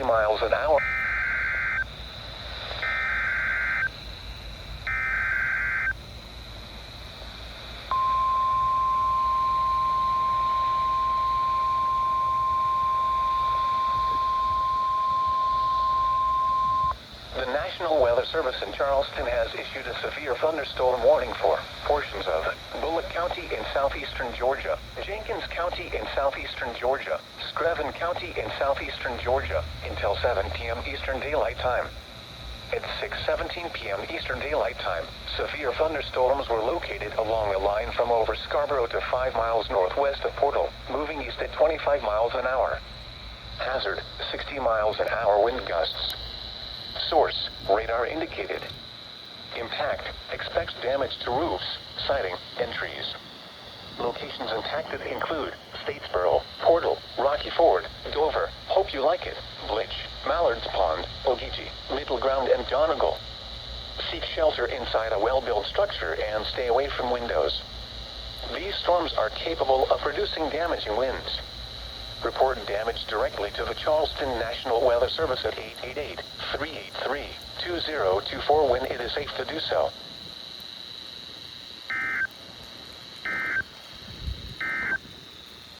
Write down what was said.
miles an hour. The National Weather Service in Charleston has issued a severe thunderstorm warning for portions of Bullitt County in southeastern Georgia, Jenkins County in southeastern Georgia, Screven County in southeastern Georgia, until 7 p.m. Eastern Daylight Time. At 6:17 p.m. Eastern Daylight Time, severe thunderstorms were located along a line from over Scarborough to 5 miles northwest of Portal, moving east at 25 miles an hour. Hazard, 60 miles an hour wind gusts. Source, radar indicated. Impact, expects damage to roofs, siding, and trees. Locations impacted include Statesboro, Portal, Rocky Ford, Dover, Hope You Like It, Blitch, Mallards Pond, Ogeechee, Middle Ground, and Donegal. Seek shelter inside a well-built structure and stay away from windows. These storms are capable of producing damaging winds. Report damage directly to the Charleston National Weather Service at 888-383-2024 when it is safe to do so.